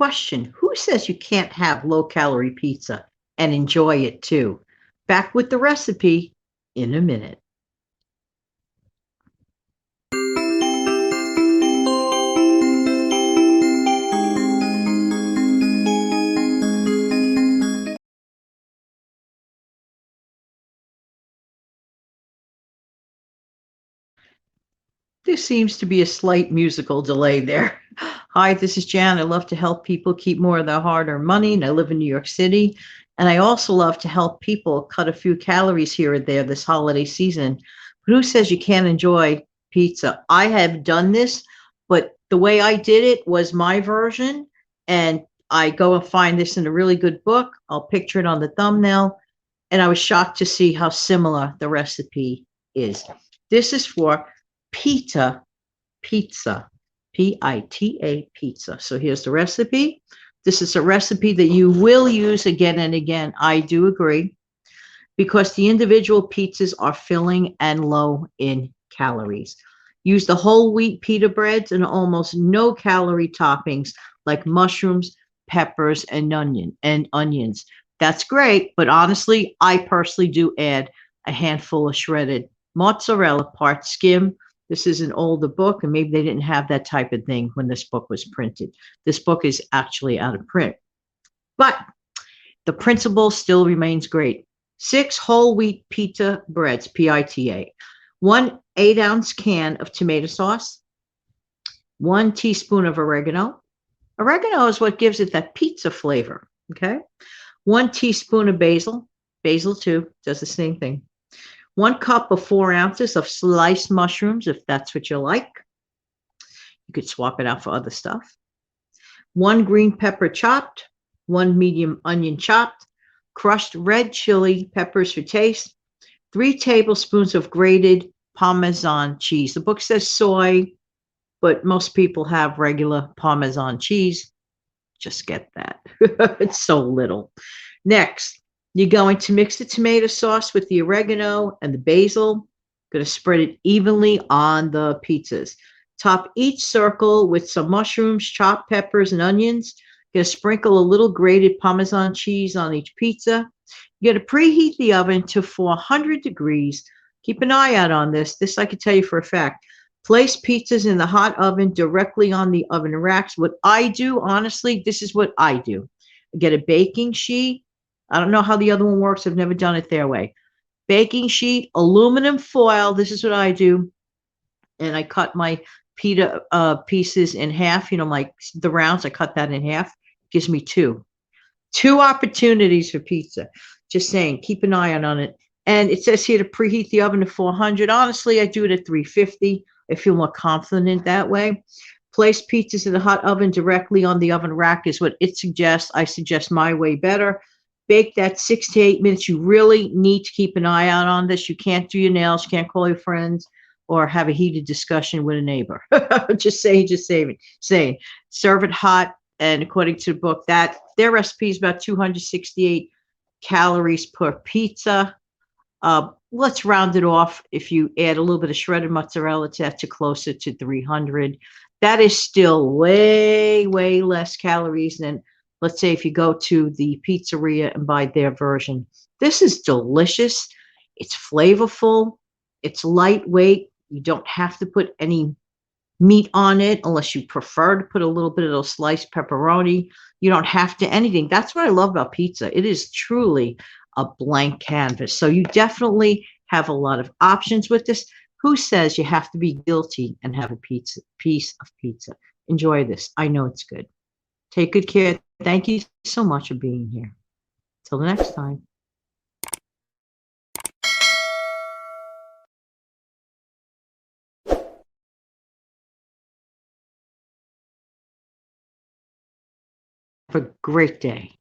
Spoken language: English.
Question: who says you can't have low-calorie pizza and enjoy it too? Back with the recipe in a minute. There seems to be a slight musical delay there. Hi, this is Jan. I love to help people keep more of their hard-earned money, and I live in New York City. And I also love to help people cut a few calories here or there this holiday season. But who says you can't enjoy pizza? I have done this, but the way I did it was my version. And I go and find this in a really good book. I'll picture it on the thumbnail. And I was shocked to see how similar the recipe is. This is for pita pizza, Pita pizza. So here's the recipe. This is a recipe that you will use again and again. I do agree, because the individual pizzas are filling and low in calories. Use the whole wheat pita breads and almost no calorie toppings like mushrooms, peppers, and onions. That's great, but honestly, I personally do add a handful of shredded mozzarella, part skim. This is an older book, and maybe they didn't have that type of thing when this book was printed. This book is actually out of print, but the principle still remains great. 6 whole wheat pita breads, Pita. 1 8-ounce can of tomato sauce. 1 teaspoon of oregano. Oregano is what gives it that pizza flavor, okay? 1 teaspoon of basil. Basil, too, does the same thing. 1 cup of 4 ounces of sliced mushrooms, if that's what you like. You could swap it out for other stuff. 1 green pepper chopped. 1 medium onion chopped. Crushed red chili peppers for taste. 3 tablespoons of grated Parmesan cheese. The book says soy, but most people have regular Parmesan cheese. Just get that. It's so little. Next, you're going to mix the tomato sauce with the oregano and the basil. Going to spread it evenly on the pizzas. Top each circle with some mushrooms, chopped peppers, and onions. You're going to sprinkle a little grated Parmesan cheese on each pizza. You're going to preheat the oven to 400 degrees. Keep an eye out on this. This I can tell you for a fact. Place pizzas in the hot oven directly on the oven racks. What I do, honestly, this is what I do. I get a baking sheet. I don't know how the other one works. I've never done it their way. Baking sheet, aluminum foil. This is what I do. And I cut my pita pieces in half. You know, like the rounds, I cut that in half. Gives me 2 opportunities for pizza. Just saying, keep an eye on it. And it says here to preheat the oven to 400. Honestly, I do it at 350. I feel more confident that way. Place pizzas in the hot oven directly on the oven rack is what it suggests. I suggest my way better. Bake that 6 to 8 minutes. You really need to keep an eye out on this. You can't do your nails. You can't call your friends or have a heated discussion with a neighbor. Just saying. Serve it hot. And according to the book, that their recipe is about 268 calories per pizza. Let's round it off. If you add a little bit of shredded mozzarella to that, to closer to 300. That is still way, way less calories than, let's say, if you go to the pizzeria and buy their version. This is delicious. It's flavorful. It's lightweight. You don't have to put any meat on it unless you prefer to put a little bit of those sliced pepperoni. You don't have to anything. That's what I love about pizza. It is truly a blank canvas. So you definitely have a lot of options with this. Who says you have to be guilty and have a piece of pizza? Enjoy this. I know it's good. Take good care. Thank you so much for being here. Till the next time. Have a great day.